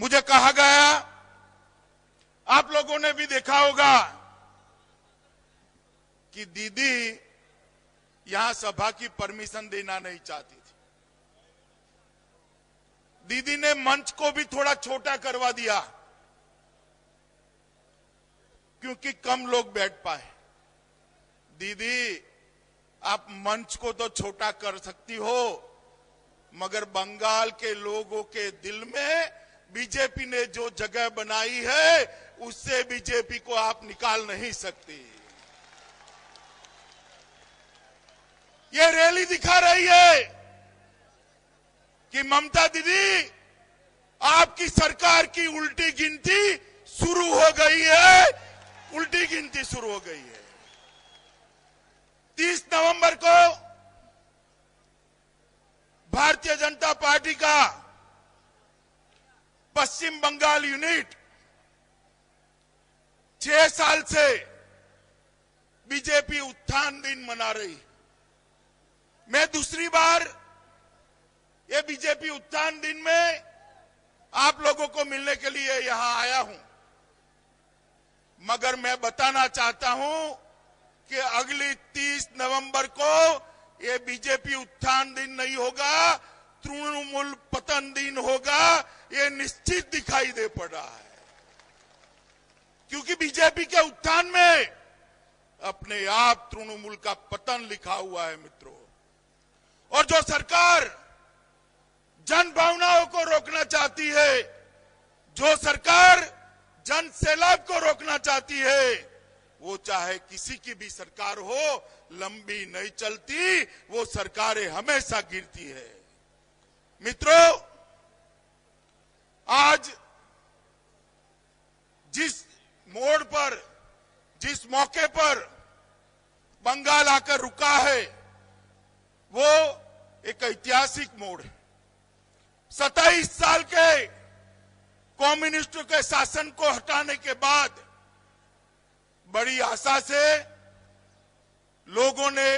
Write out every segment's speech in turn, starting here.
मुझे कहा गया, आप लोगों ने भी देखा होगा कि दीदी यहां सभा की परमिशन देना नहीं चाहती थी। दीदी ने मंच को भी थोड़ा छोटा करवा दिया क्योंकि कम लोग बैठ पाए। दीदी, आप मंच को तो छोटा कर सकती हो, मगर बंगाल के लोगों के दिल में बीजेपी ने जो जगह बनाई है उससे बीजेपी को आप निकाल नहीं सकती। ये रैली दिखा रही है कि ममता दीदी, आपकी सरकार की उल्टी गिनती शुरू हो गई है, उल्टी गिनती शुरू हो गई है। 30 नवंबर को भारतीय जनता पार्टी का पश्चिम बंगाल यूनिट 6 साल से बीजेपी उत्थान दिन मना रही। मैं दूसरी बार ये बीजेपी उत्थान दिन में आप लोगों को मिलने के लिए यहां आया हूं, मगर मैं बताना चाहता हूं कि अगली 30 नवंबर को ये बीजेपी उत्थान दिन नहीं होगा, तृणमूल पतन दिन होगा। ये निश्चित दिखाई दे पड़ रहा है, क्योंकि बीजेपी के उत्थान में अपने आप तृणमूल का पतन लिखा हुआ है मित्रों। और जो सरकार जन भावनाओं को रोकना चाहती है, जो सरकार जन सैलाब को रोकना चाहती है, वो चाहे किसी की भी सरकार हो, लंबी नहीं चलती। वो सरकारें हमेशा गिरती है। मित्रों, आज जिस मोड़ पर, जिस मौके पर बंगाल आकर रुका है, वो एक ऐतिहासिक मोड़ है। 27 साल के कम्युनिस्टों के शासन को हटाने के बाद बड़ी आशा से लोगों ने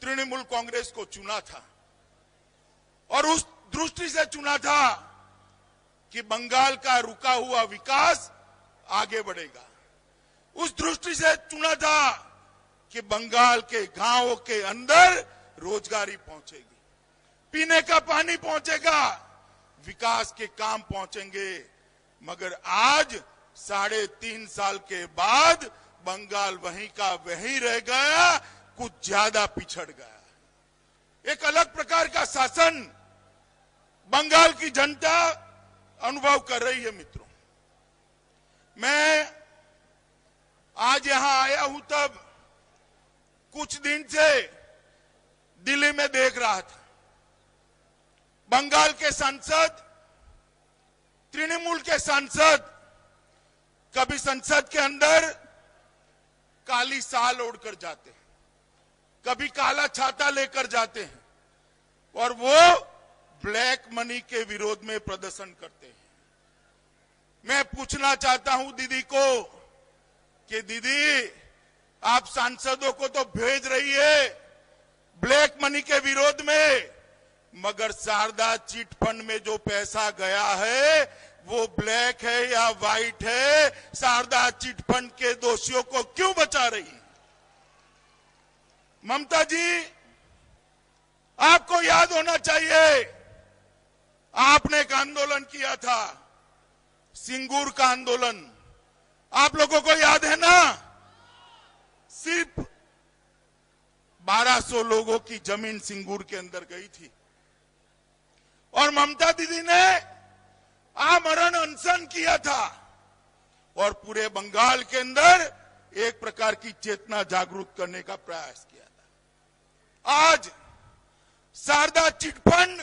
तृणमूल कांग्रेस को चुना था और उस दृष्टि से चुना था कि बंगाल का रुका हुआ विकास आगे बढ़ेगा। उस दृष्टि से चुना था कि बंगाल के गांवों के अंदर रोजगारी पहुंचेगी, पीने का पानी पहुंचेगा, विकास के काम पहुंचेंगे। मगर आज 3.5 साल के बाद बंगाल वहीं का वहीं रह गया, कुछ ज्यादा पिछड़ गया। एक अलग प्रकार का शासन बंगाल की जनता अनुभव कर रही है। मित्रों, मैं आज यहां आया हूं, तब कुछ दिन से दिल्ली में देख रहा था, बंगाल के सांसद, तृणमूल के सांसद कभी संसद के अंदर काली शाल ओढ़कर जाते हैं, कभी काला छाता लेकर जाते हैं और वो ब्लैक मनी के विरोध में प्रदर्शन करते हैं। मैं पूछना चाहता हूं दीदी को कि दीदी, आप सांसदों को तो भेज रही है ब्लैक मनी के विरोध में, मगर शारदा चिट फंड में जो पैसा गया है वो ब्लैक है या व्हाइट है? शारदा चिट फंड के दोषियों को क्यों बचा रही? ममता जी, आपको याद होना चाहिए, आपने एक आंदोलन किया था, सिंगूर का आंदोलन। आप लोगों को याद है ना? सिर्फ 1200 लोगों की जमीन सिंगूर के अंदर गई थी और ममता दीदी ने आमरण अनशन किया था और पूरे बंगाल के अंदर एक प्रकार की चेतना जागरूक करने का प्रयास किया था। आज शारदा चिट फंड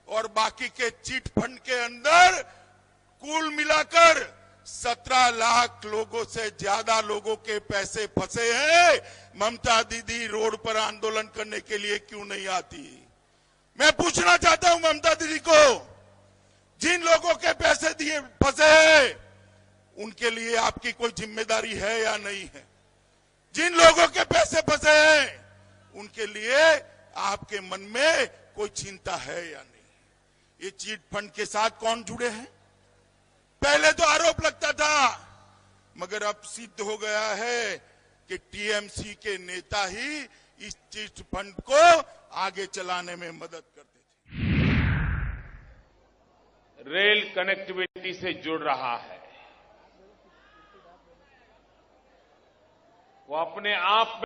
और बाकी के चिट फंड के अंदर कुल मिलाकर 17 लाख लोगों से ज्यादा लोगों के पैसे फंसे हैं। ममता दीदी रोड पर आंदोलन करने के लिए क्यों नहीं आती? मैं पूछना चाहता हूं ममता दीदी को, जिन लोगों के पैसे दिए फंसे हैं उनके लिए आपकी कोई जिम्मेदारी है या नहीं है? जिन लोगों के पैसे फंसे हैं उनके लिए आपके मन में कोई चिंता है या नहीं? ये चिट फंड के साथ कौन जुड़े हैं? पहले तो आरोप लगता था, मगर अब सिद्ध हो गया है कि टीएमसी के नेता ही इस चिट फंड को आगे चलाने में मदद करते थे। रेल कनेक्टिविटी से जुड़ रहा है, वो अपने आप